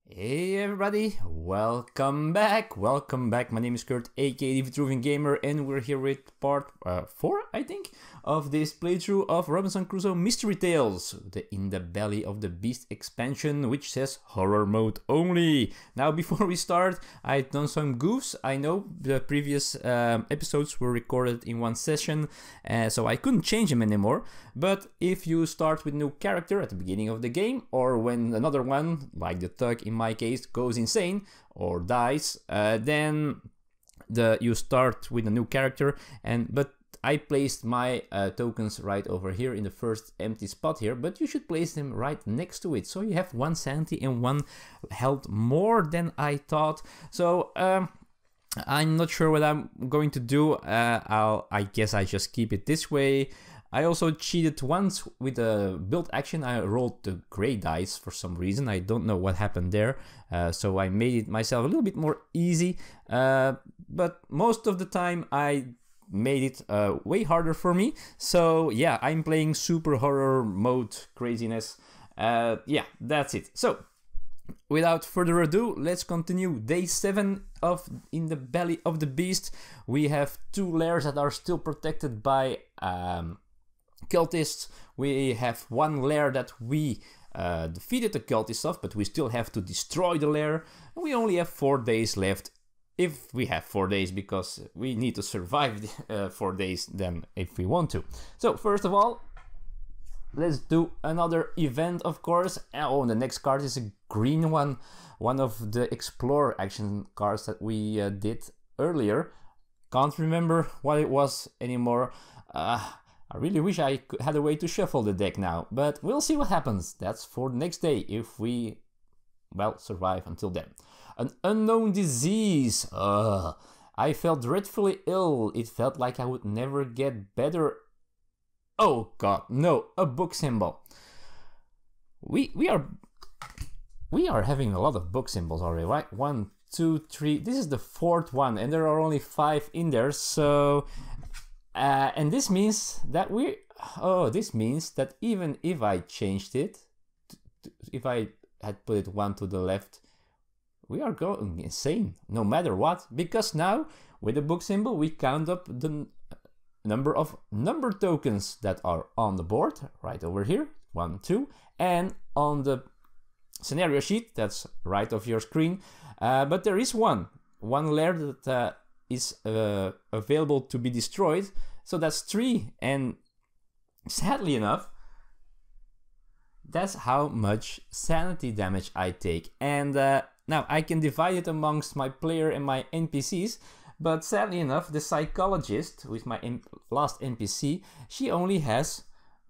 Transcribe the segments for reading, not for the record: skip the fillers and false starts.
Hey everybody, welcome back. My name is Kurt, aka the Vitruvian Gamer, and we're here with part 4, I think, of this playthrough of Robinson Crusoe Mystery Tales, the In the Belly of the Beast expansion, which says horror mode only. Now, before we start, I've done some goofs. I know the previous episodes were recorded in one session, so I couldn't change them anymore. But if you start with a new character at the beginning of the game, or when another one, like the thug in my case, goes insane or dies, then you start with a new character. But I placed my tokens right over here in the first empty spot here, but you should place them right next to it, so you have 1 sanity and 1 health more than I thought. So I'm not sure what I'm going to do. I guess I just keep it this way. I also cheated once with a build action. I rolled the gray dice for some reason. I don't know what happened there. So I made it myself a little bit more easy. But most of the time I made it way harder for me. So yeah, I'm playing super horror mode craziness. Yeah, that's it. So without further ado, let's continue. Day 7 of In the Belly of the Beast. We have 2 lairs that are still protected by cultists. We have 1 lair that we defeated the cultists of, but we still have to destroy the lair. We only have 4 days left, if we have 4 days, because we need to survive 4 days then if we want to. So first of all, let's do another event, of course. Oh, the next card is a green one of the Explorer action cards that we did earlier. Can't remember what it was anymore. I really wish I had a way to shuffle the deck now, but we'll see what happens. That's for the next day, if we, well, survive until then. An unknown disease. I felt dreadfully ill. It felt like I would never get better. Oh god, no, a book symbol. We are having a lot of book symbols already, right? 1, 2, 3. This is the 4th one, and there are only 5 in there, so... and this means that this means that even if I changed it, if I had put it 1 to the left, we are going insane, no matter what, because now, with the book symbol, we count up the number of number tokens that are on the board, right over here, 1, 2, and on the scenario sheet, that's right off your screen, but there is one lair that is available to be destroyed, so that's 3, and sadly enough, that's how much sanity damage I take. And now I can divide it amongst my player and my NPCs, but sadly enough, the psychologist, who is my last NPC, she only has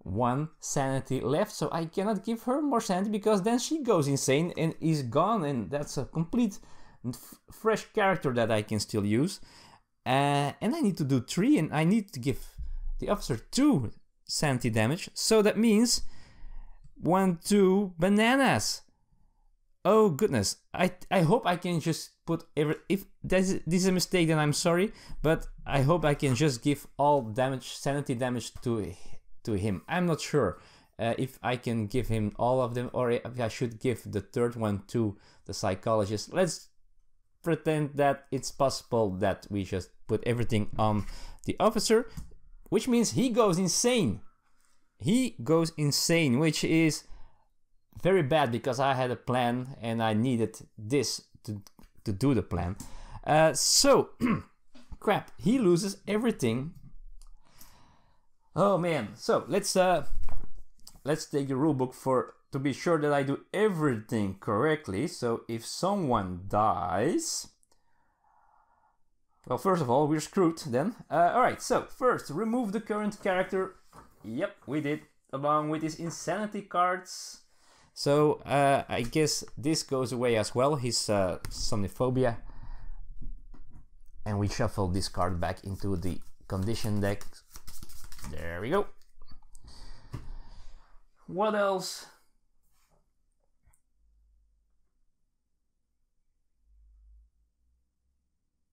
1 sanity left, so I cannot give her more sanity, because then she goes insane and is gone, and that's a complete fresh character that I can still use. And I need to do 3, and I need to give the officer 2 sanity damage, so that means 1, 2 bananas. Oh goodness, I hope I can just put if this is a mistake, then I'm sorry, but I hope I can just give all damage, sanity damage to him. I'm not sure if I can give him all of them, or if I should give the 3rd one to the psychologist. Let's pretend that it's possible that we just put everything on the officer, which means he goes insane. He goes insane, which is very bad, because I had a plan and I needed this to do the plan. So crap, he loses everything. Oh man, so let's take the rulebook to be sure that I do everything correctly. So if someone dies, well, first of all, we're screwed then. Alright, so first, remove the current character. Yep, we did, along with his insanity cards. So I guess this goes away as well, his somniphobia. And we shuffle this card back into the condition deck. There we go. What else?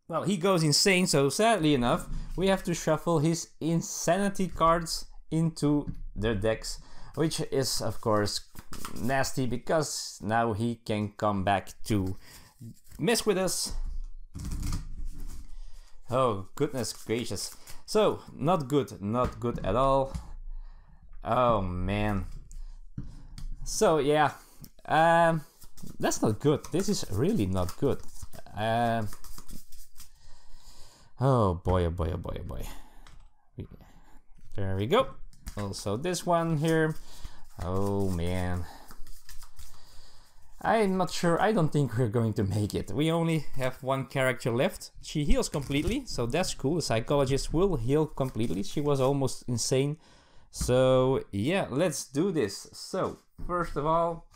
Well, he goes insane, so sadly enough, we have to shuffle his insanity cards into their decks. which is of course nasty because now he can come back to mess with us. Oh goodness gracious. So not good at all. Oh man. So yeah, that's not good. This is really not good. Oh boy, oh boy, oh boy, oh boy. There we go. Also this one here. Oh man. I'm not sure. I don't think we're going to make it. We only have one character left. She heals completely, so that's cool. The psychologist will heal completely. She was almost insane. So yeah, let's do this. So first of all,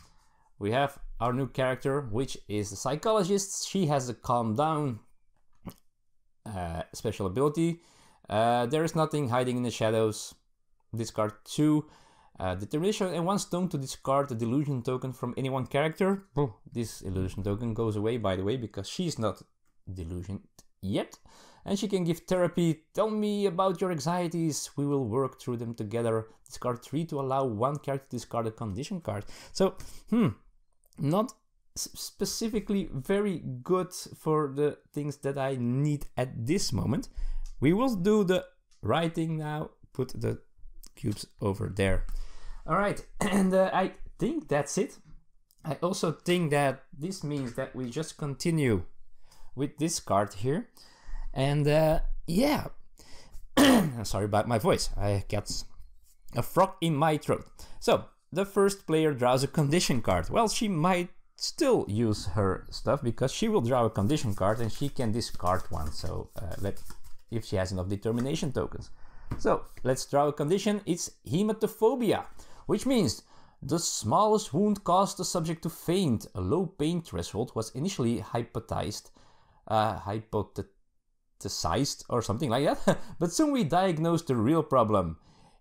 we have our new character, which is the psychologist. She has a calm down special ability. There is nothing hiding in the shadows. Discard 2 determination and 1 stone to discard a delusion token from any one character. Oh, this illusion token goes away, by the way, because she's not delusioned yet. And she can give therapy. Tell me about your anxieties. We will work through them together. Discard 3 to allow one character to discard a condition card. So, not specifically very good for the things that I need at this moment. We will do the right thing now. Put the cubes over there. All right, and I think that's it. I also think that this means that we just continue with this card here. And yeah, sorry about my voice. I got a frog in my throat. So the first player draws a condition card. Well, she might still use her stuff because she will draw a condition card and she can discard one. So if she has enough determination tokens. So let's draw a condition. It's hematophobia, which means the smallest wound caused the subject to faint. A low pain threshold was initially hypothesized or something like that, but soon we diagnosed the real problem.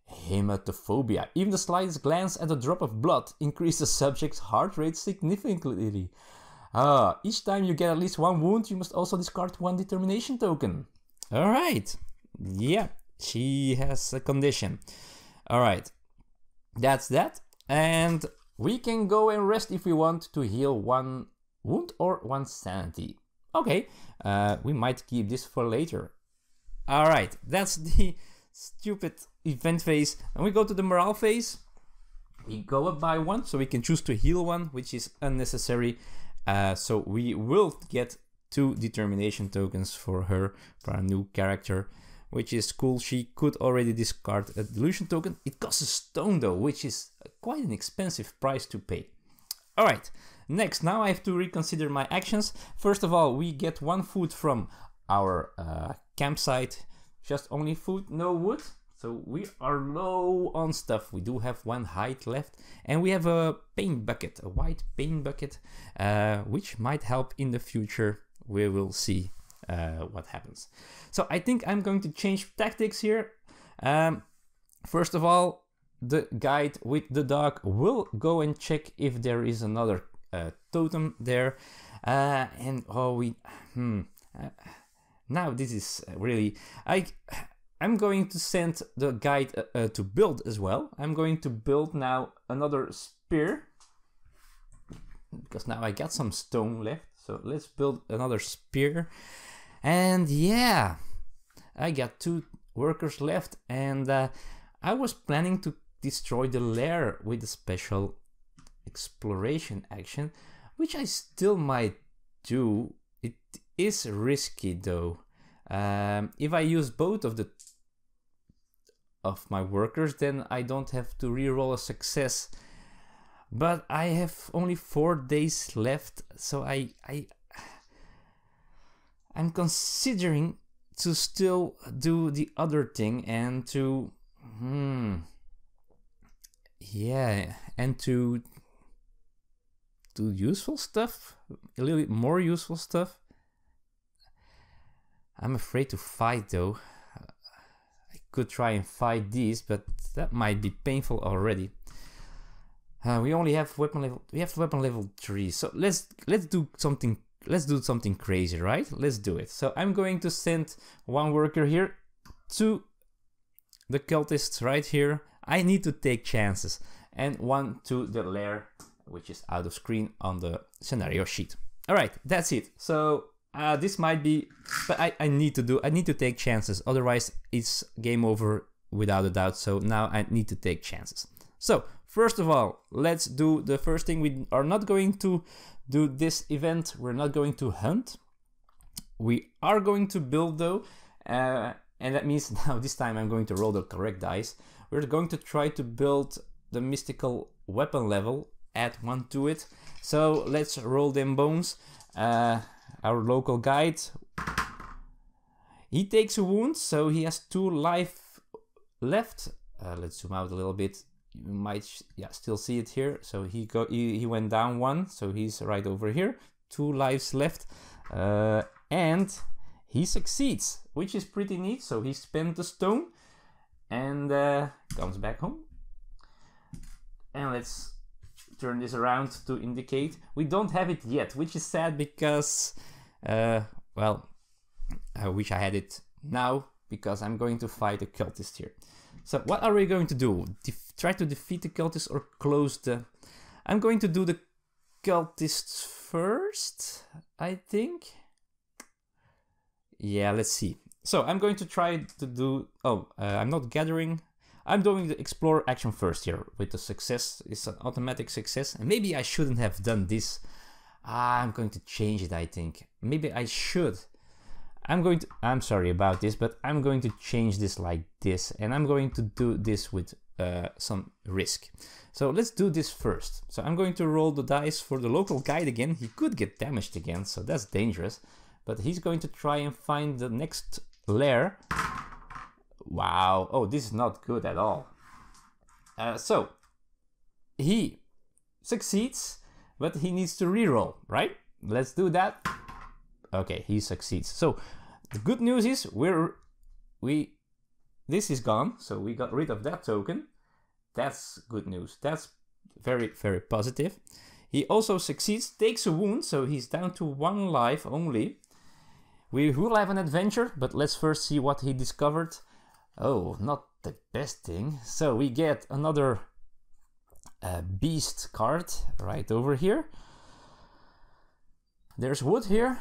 Hematophobia. Even the slightest glance at a drop of blood increased the subject's heart rate significantly. Each time you get at least 1 wound, you must also discard 1 determination token. Alright, yeah, she has a condition. Alright, that's that. And we can go and rest if we want to heal 1 wound or 1 sanity. Okay, we might keep this for later. Alright, that's the stupid event phase. And we go to the morale phase. We go up by 1, so we can choose to heal 1, which is unnecessary. So we will get 2 determination tokens for her, for a new character, which is cool. She could already discard a delusion token. It costs a stone though, which is quite an expensive price to pay. Alright, next, now I have to reconsider my actions. First of all, we get 1 food from our campsite. Just only food, no wood. So we are low on stuff. We do have 1 hide left. And we have a paint bucket, a white paint bucket, which might help in the future. We will see what happens. So I think I'm going to change tactics here. First of all, the guide with the dog will go and check if there is another totem there. Now this is really... I'm going to send the guide to build as well. I'm going to build now another spear, because now I got some stone left. So let's build another spear. And yeah, I got 2 workers left, and I was planning to destroy the lair with a special exploration action, which I still might do. It is risky though. If I use both of my workers, then I don't have to reroll a success. But I have only 4 days left, so I'm considering to still do the other thing and to and to do useful stuff, a little bit more useful stuff. I'm afraid to fight though. I could try and fight these, but that might be painful already. We only have weapon level. We have weapon level 3. So let's do something. Let's do something crazy, right? Let's do it. So I'm going to send 1 worker here to the cultists right here. I need to take chances, and 1 to the lair, which is out of screen on the scenario sheet. All right, that's it. So this might be, but I need to take chances. Otherwise, it's game over without a doubt. So now I need to take chances. So first of all, let's do the first thing. We are not going to do this event. We're not going to hunt. We are going to build though. And that means now this time I'm going to roll the correct dice. We're going to try to build the mystical weapon level, add 1 to it. So let's roll them bones. Our local guide, he takes a wound, so he has 2 life left. Let's zoom out a little bit. You might still see it here. So he went down 1, so he's right over here. 2 lives left, and he succeeds, which is pretty neat. So he spent the stone and comes back home. And let's turn this around to indicate we don't have it yet, which is sad because, well, I wish I had it now because I'm going to fight a cultist here. So what are we going to do? Try to defeat the cultist or close the... I'm going to do the cultists first, I think. Yeah, let's see. So I'm going to try to do... I'm not gathering... I'm doing the explore action first here with the success. It's an automatic success. And maybe I shouldn't have done this. I'm going to change it, I think. Maybe I should. I'm sorry about this, but I'm going to change this like this. And I'm going to do this with some risk. So let's do this first. So I'm going to roll the dice for the local guide again. He could get damaged again, so that's dangerous. But he's going to try and find the next lair. Wow, oh, this is not good at all. So, he succeeds, but he needs to reroll, right? Let's do that. Okay, he succeeds. So, the good news is this is gone, so we got rid of that token. That's good news. That's very, very positive. He also succeeds, takes a wound, so he's down to 1 life only. We will have an adventure, but let's first see what he discovered. Oh, not the best thing. So we get another beast card right over here. There's wood here,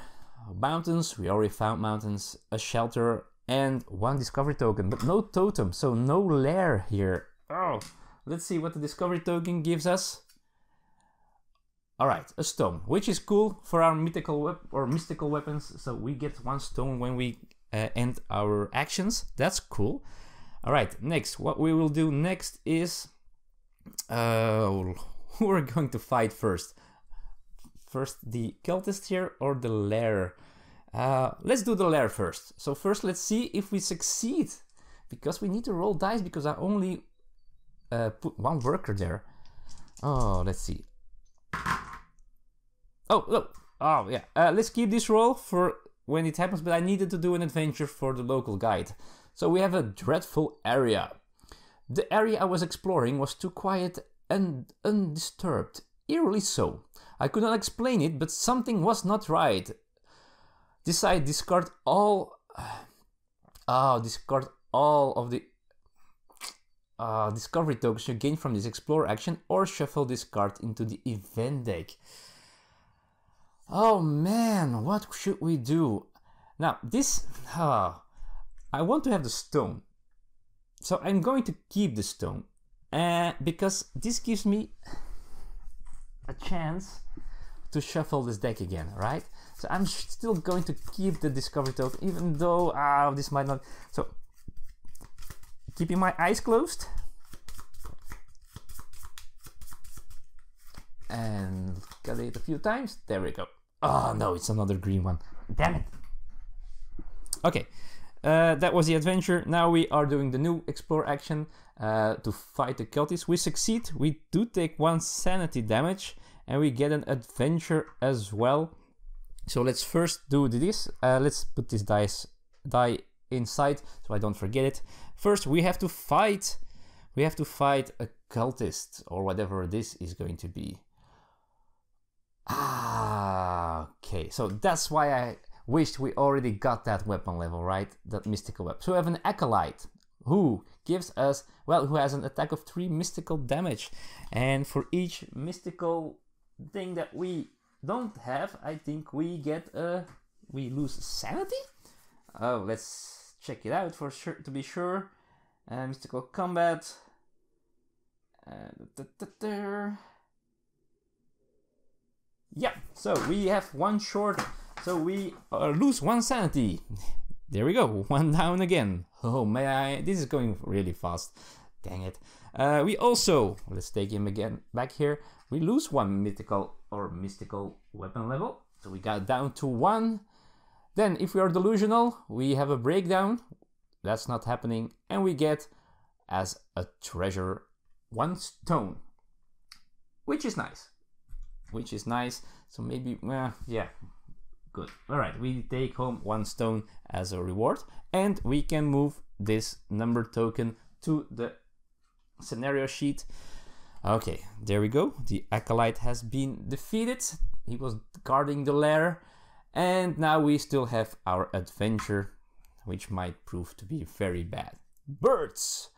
mountains, we already found mountains, a shelter, and 1 discovery token, but no totem, so no lair here. Oh, let's see what the discovery token gives us. Alright, a stone, which is cool for our mystical weapons, so we get 1 stone when we end our actions. That's cool. All right, next, what we will do next is who we're going to fight first. First the cultist here or the lair? Let's do the lair first. So first let's see if we succeed, because we need to roll dice because I only put 1 worker there. Oh, let's see. Oh, look. Oh yeah, let's keep this roll for when it happens, but I needed to do an adventure for the local guide. So we have a dreadful area. The area I was exploring was too quiet and undisturbed, eerily so. I could not explain it, but something was not right. Discard all of the discovery tokens you gain from this explore action, or shuffle this card into the event deck. Oh man, what should we do? Now this, I want to have the stone. So I'm going to keep the stone because this gives me a chance to shuffle this deck again, right? So I'm still going to keep the discovery token, even though this might not. So keeping my eyes closed and got it a few times. There we go. Oh no, it's another green one. Damn it. Okay, that was the adventure. Now we are doing the new explore action to fight the cultists. We succeed. We do take 1 sanity damage and we get an adventure as well. So let's first do this. Let's put this die inside so I don't forget it. First we have to fight. We have to fight a cultist or whatever this is going to be. Okay, so that's why I wished we already got that weapon level, right? That mystical weapon. So we have an acolyte who gives us, well, who has an attack of 3 mystical damage. And for each mystical thing that we don't have, I think we get we lose sanity. Oh, let's check it out for sure, to be sure. Mystical combat. Yeah, so we have 1 short, so we lose 1 sanity. There we go, 1 down again. Oh man, this is going really fast. Dang it. We also, let's take him again back here. We lose 1 mythical weapon level. So we got down to 1. Then if we are delusional, we have a breakdown. That's not happening. And we get as a treasure 1 stone. Which is nice. So maybe, yeah, good. All right, we take home 1 stone as a reward. And we can move this number token to the scenario sheet. Okay, there we go. The acolyte has been defeated. He was guarding the lair. And now we still have our adventure, which might prove to be very bad. Birds.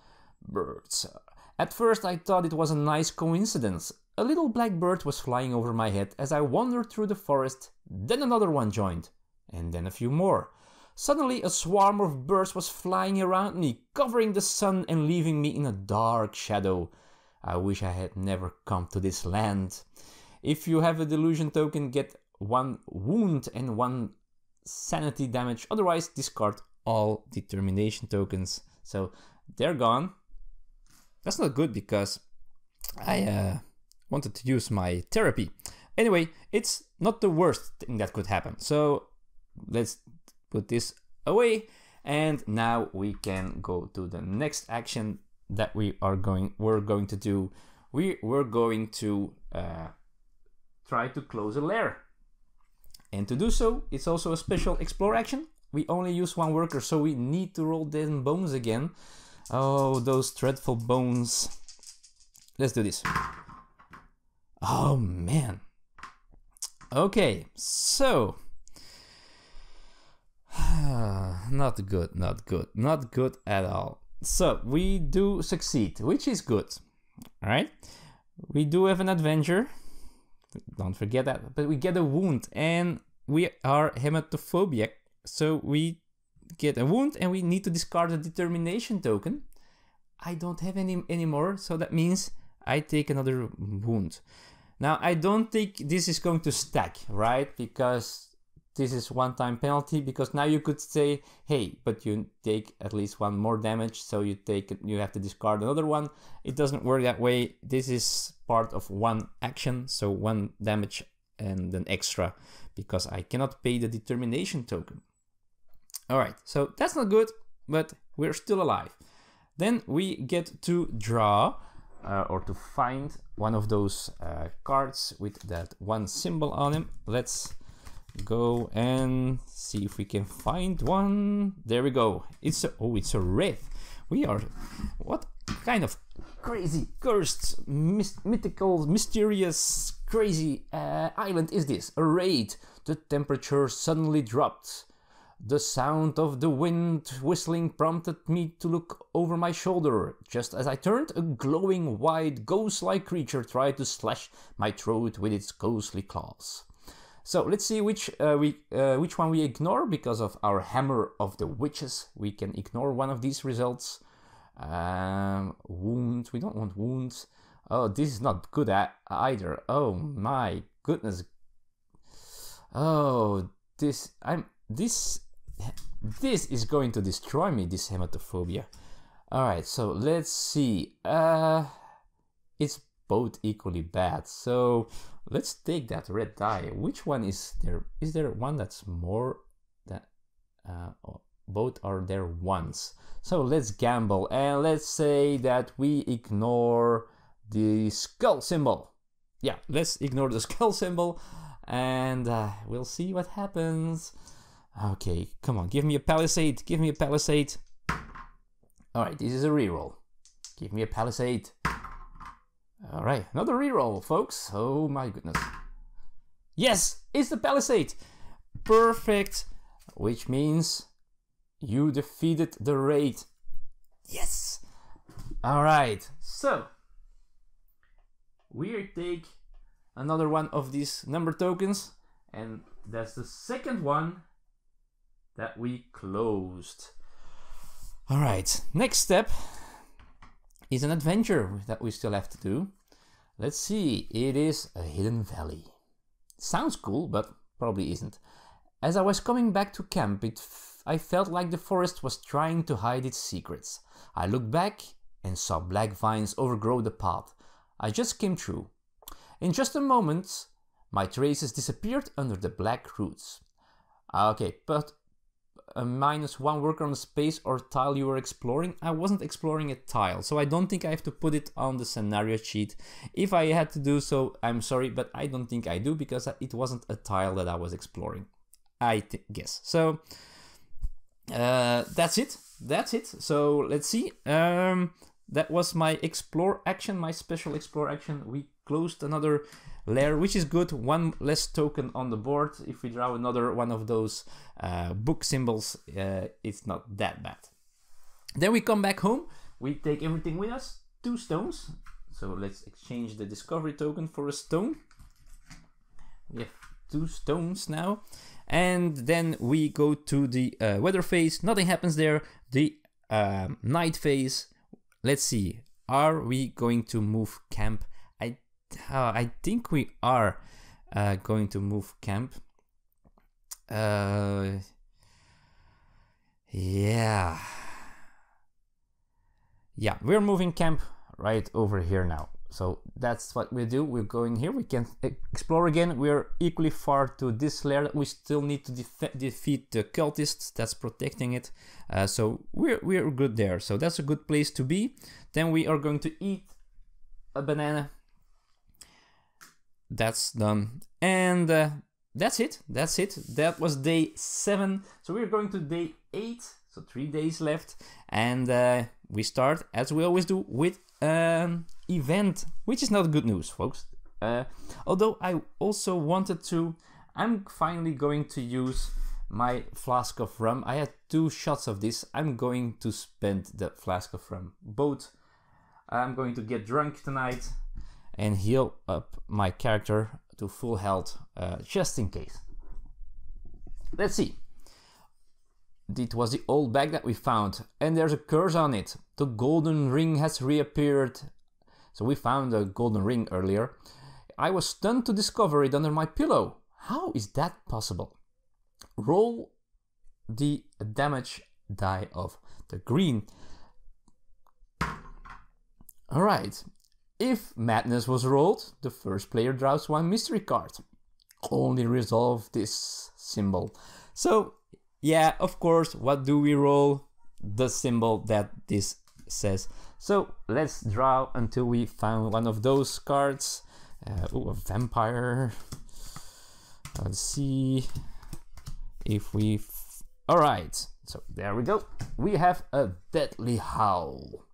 At first I thought it was a nice coincidence. A little black bird was flying over my head as I wandered through the forest. Then another one joined. And then a few more. Suddenly a swarm of birds was flying around me, covering the sun and leaving me in a dark shadow. I wish I had never come to this land. If you have a delusion token, get 1 wound and 1 sanity damage. Otherwise, discard all determination tokens. So they're gone. That's not good because I wanted to use my therapy. Anyway, it's not the worst thing that could happen. So let's put this away. And now we can go to the next action that we're going to do. We're going to try to close a lair. And to do so, it's also a special explore action. We only use 1 worker, so we need to roll them bones again. Oh, those dreadful bones. Let's do this. Oh man. Okay, so not good at all. So we do succeed, which is good. All right, we do have an adventure. Don't forget that. But we get a wound, and we are hematophobic, so we get a wound, and we need to discard a determination token. I don't have any anymore, so that means I take another wound. Now I don't think this is going to stack, right? Because this is 1-time penalty, because now you could say, hey, but you take at least 1 more damage, so you have to discard another one. It doesn't work that way. This is part of 1 action, so 1 damage and an extra, because I cannot pay the determination token. All right, so that's not good, but we're still alive. Then we get to draw or to find one of those cards with that 1 symbol on him. Let's go and see if we can find one. There we go. It's a wraith. What kind of crazy, cursed, mythical, mysterious, crazy island is this? A wraith. The temperature suddenly dropped. The sound of the wind whistling prompted me to look over my shoulder. Just as I turned, a glowing, white, ghost-like creature tried to slash my throat with its ghostly claws. So let's see which one we ignore. Because of our Hammer of the Witches, we can ignore one of these results. Wound, we don't want wounds. Oh, this is not good either. Oh my goodness. Oh, this is going to destroy me, this hematophobia. Alright, so let's see. It's both equally bad. So let's take that red die. Which one is there? Is there one that's more than both are there once? So let's gamble and let's say that we ignore the skull symbol. Yeah, let's ignore the skull symbol and we'll see what happens. Okay, come on, give me a palisade, give me a palisade. Alright, this is a reroll. Give me a palisade. Alright, another reroll, folks. Oh my goodness. Yes, it's the palisade. Perfect. Which means you defeated the raid. Yes! Alright, so we take another one of these number tokens, and that's the second one that we closed. Alright, next step is an adventure that we still have to do. Let's see, it is a hidden valley. Sounds cool, but probably isn't. As I was coming back to camp, I felt like the forest was trying to hide its secrets. I looked back and saw black vines overgrow the path. I just came through. In just a moment, my traces disappeared under the black roots. Okay, but a -1 worker on the space or tile you were exploring. I wasn't exploring a tile, so I don't think I have to put it on the scenario sheet. If I had to do so, I'm sorry, but I don't think I do, because it wasn't a tile that I was exploring, I guess. So that's it. So let's see. That was my explore action, my special explore action. We closed another lair, which is good. One less token on the board. If we draw another one of those book symbols, it's not that bad. Then we come back home. We take everything with us. 2 stones. So let's exchange the discovery token for a stone. We have 2 stones now. And then we go to the weather phase. Nothing happens there. The night phase. Let's see. Are we going to move camp? I think we are going to move camp. Yeah, we're moving camp right over here now. So that's what we do. We're going here. We can explore again. We're equally far to this lair that we still need to defeat the cultists that's protecting it. So we're good there. So that's a good place to be. Then we are going to eat a banana. That's done. And that's it. That was day 7. So we're going to day 8. So 3 days left. And we start, as we always do, with event, which is not good news, folks. Although I also wanted to, I'm finally going to use my flask of rum. I had 2 shots of this. I'm going to spend the flask of rum. Both. I'm going to get drunk tonight and heal up my character to full health, just in case. Let's see. It was the old bag that we found, and there's a curse on it. The golden ring has reappeared. So we found a golden ring earlier. I was stunned to discover it under my pillow. How is that possible? Roll the damage die of the green. Alright. If madness was rolled, the first player draws 1 mystery card. Only resolve this symbol. So, yeah, of course, what do we roll? The symbol that this says. So, let's draw until we found one of those cards. Ooh, a vampire. Let's see if we... Alright, so there we go. We have a deadly howl.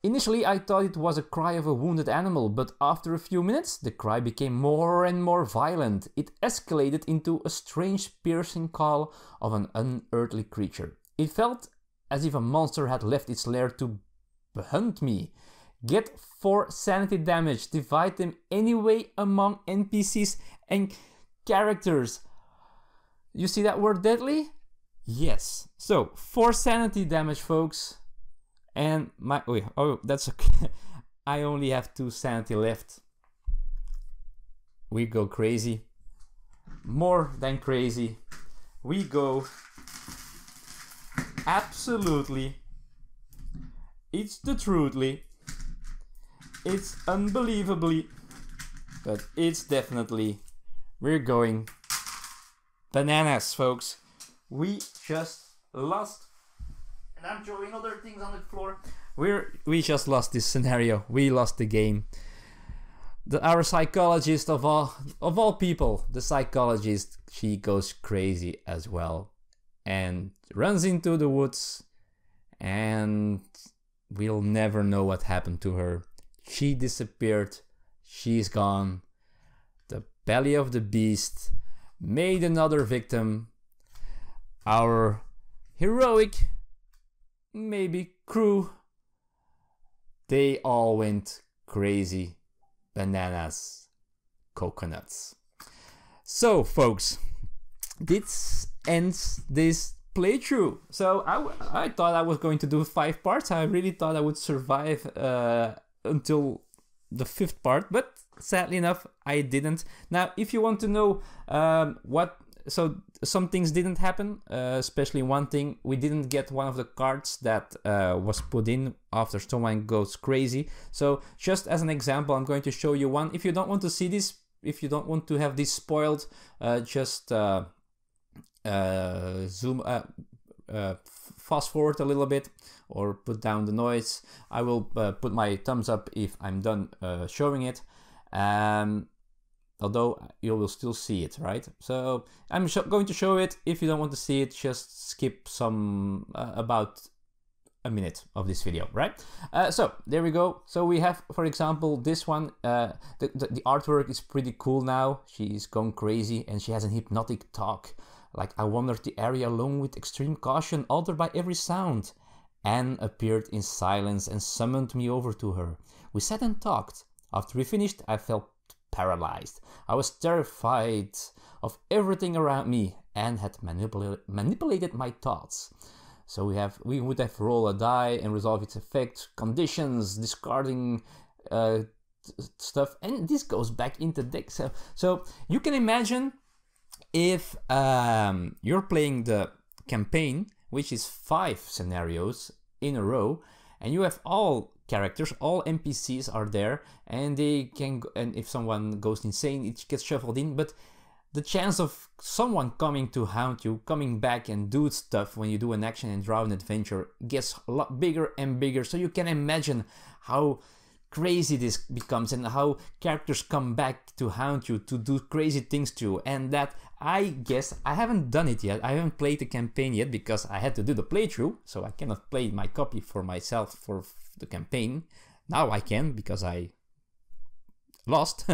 Initially, I thought it was a cry of a wounded animal, but after a few minutes, the cry became more and more violent. It escalated into a strange, piercing call of an unearthly creature. It felt as if a monster had left its lair to hunt me. Get 4 sanity damage. Divide them anyway among NPCs and characters. You see that word deadly? Yes. So, 4 sanity damage, folks. And my... Oh, that's okay. I only have 2 sanity left. We go crazy. More than crazy. We go... Absolutely. It's the truthly. It's unbelievably. But it's definitely... We're going... bananas, folks. We just lost... And I'm throwing other things on the floor. We just lost this scenario. We lost the game. Our psychologist of all people, the psychologist, she goes crazy as well, and runs into the woods, and we'll never know what happened to her. She disappeared. She's gone. The belly of the beast made another victim. Our heroic, maybe crew, they all went crazy bananas coconuts. So folks, this ends this playthrough. So I thought I was going to do 5 parts. I really thought I would survive until the 5th part, but sadly enough I didn't. Now if you want to know so some things didn't happen, especially one thing, we didn't get one of the cards that was put in after someone goes crazy. So just as an example, I'm going to show you one. If you don't want to see this, if you don't want to have this spoiled, just fast forward a little bit or put down the noise. I will put my thumbs up if I'm done showing it. Although you will still see it, right? So I'm going to show it. If you don't want to see it, just skip some about a minute of this video, right? So there we go. So we have, for example, this one. The artwork is pretty cool now. She's gone crazy and she has a hypnotic talk. Like, I wandered the area alone with extreme caution, altered by every sound. Anne appeared in silence and summoned me over to her. We sat and talked. After we finished, I felt paralyzed. I was terrified of everything around me and had manipulated my thoughts. So we would have rolled a die and resolve its effect, conditions, discarding stuff, and this goes back into deck. So you can imagine if you're playing the campaign, which is 5 scenarios in a row, and you have all characters, all NPCs are there, and they can, and if someone goes insane, it gets shuffled in, but the chance of someone coming to haunt you, coming back and do stuff when you do an action and draw an adventure gets a lot bigger and bigger. So you can imagine how crazy this becomes and how characters come back to haunt you, to do crazy things to you. And that, I guess, I haven't done it yet. I haven't played the campaign yet because I had to do the playthrough, so I cannot play my copy for myself for the campaign. Now I can because I lost.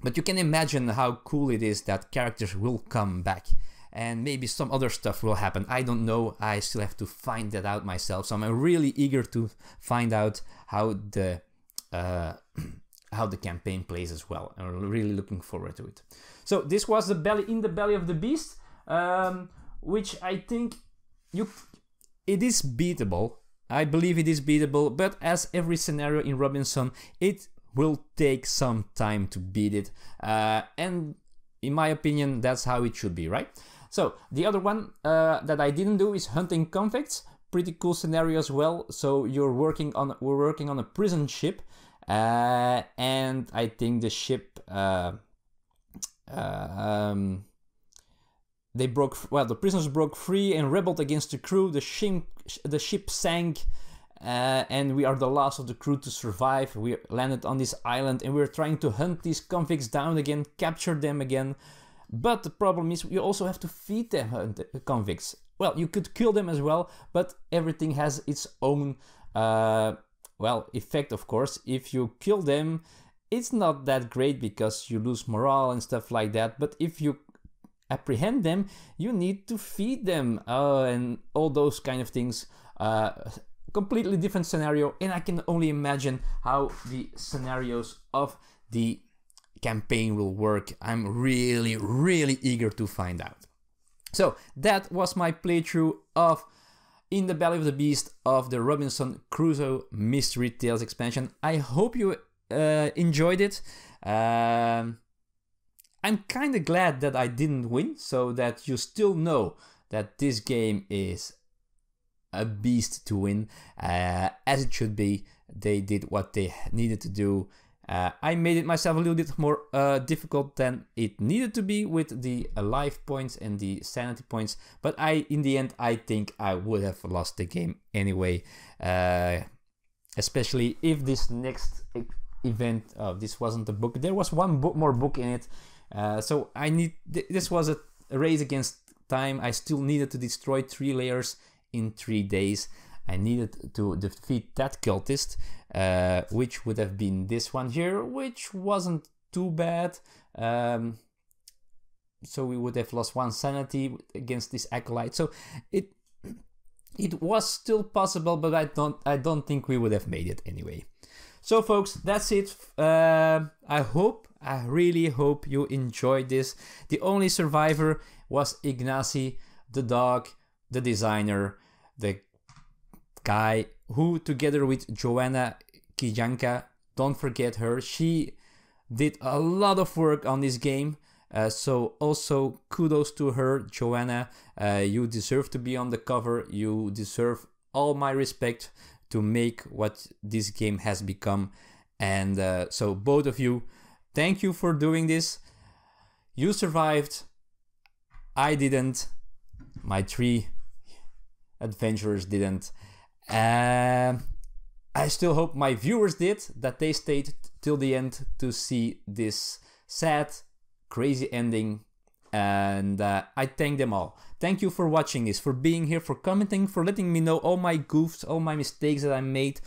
But you can imagine how cool it is that characters will come back and maybe some other stuff will happen. I don't know. I still have to find that out myself. So I'm really eager to find out how the campaign plays as well. I'm really looking forward to it. So this was the In the Belly of the Beast, which I think it is beatable. I believe it is beatable, but as every scenario in Robinson, it will take some time to beat it. And in my opinion, that's how it should be, right? So the other one that I didn't do is Hunting Convicts. Pretty cool scenario as well. So we're working on a prison ship, and I think the ship the prisoners broke free and rebelled against the crew. The ship sank, and we are the last of the crew to survive. We landed on this island and we're trying to hunt these convicts down again, capture them again. But the problem is you also have to feed them, the convicts. Well, you could kill them as well, but everything has its own effect, of course. If you kill them, it's not that great because you lose morale and stuff like that. But if you apprehend them, you need to feed them and all those kind of things. Completely different scenario, and I can only imagine how the scenarios of the campaign will work. I'm really, really eager to find out. So that was my playthrough of In the Belly of the Beast of the Robinson Crusoe Mystery Tales expansion. I hope you enjoyed it. I'm kind of glad that I didn't win, so that you still know that this game is a beast to win, as it should be. They did what they needed to do. I made it myself a little bit more difficult than it needed to be with the life points and the sanity points, but in the end, I think I would have lost the game anyway, especially if this next event, this wasn't a book, there was one more book in it, so this was a race against time. I still needed to destroy 3 layers in 3 days. I needed to defeat that cultist, which would have been this one here, which wasn't too bad. So we would have lost 1 sanity against this acolyte. So It was still possible, but I don't think we would have made it anyway. So folks, that's it. I really hope you enjoyed this. The only survivor was Ignacy, the dog, the designer, the guy who, together with Joanna Kijanka, don't forget her, she did a lot of work on this game. So also kudos to her, Joanna. You deserve to be on the cover. You deserve all my respect to make what this game has become. And so both of you, thank you for doing this. You survived. I didn't. My 3 adventurers didn't. I still hope my viewers did, that they stayed till the end to see this sad, crazy ending, and I thank them all. Thank you for watching this, for being here, for commenting, for letting me know all my goofs, all my mistakes that I made,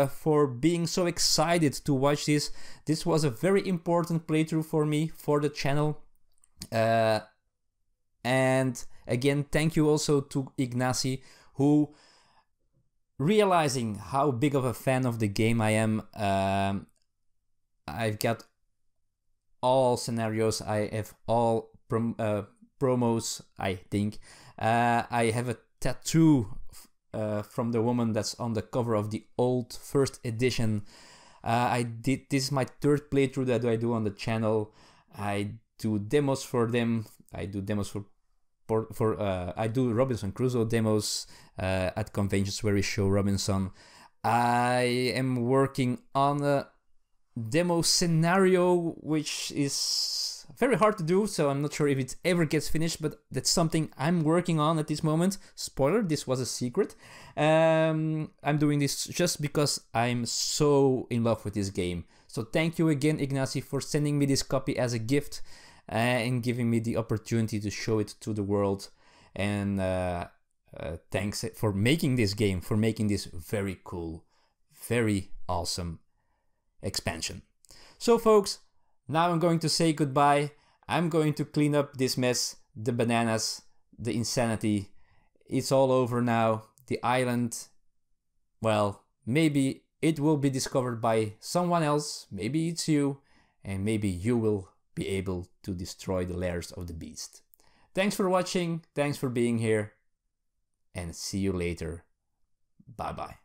for being so excited to watch this. This was a very important playthrough for me, for the channel, and again, thank you also to Ignacy, who, realizing how big of a fan of the game I am, I've got all scenarios, I have all promos, I think. I have a tattoo from the woman that's on the cover of the old first edition. This is my 3rd playthrough that I do on the channel. I do demos for them. I do demos I do Robinson Crusoe demos at conventions where we show Robinson. I am working on a demo scenario which is very hard to do, so I'm not sure if it ever gets finished, but that's something I'm working on at this moment. Spoiler, this was a secret. I'm doing this just because I'm so in love with this game. So thank you again, Ignacy, for sending me this copy as a gift and giving me the opportunity to show it to the world. And thanks for making this game, for making this very cool, very awesome expansion. So folks, now I'm going to say goodbye. I'm going to clean up this mess, the bananas, the insanity. It's all over now. The island, well, maybe it will be discovered by someone else. Maybe it's you, and maybe you will be able to destroy the lairs of the beast. Thanks for watching, thanks for being here, and see you later. Bye bye.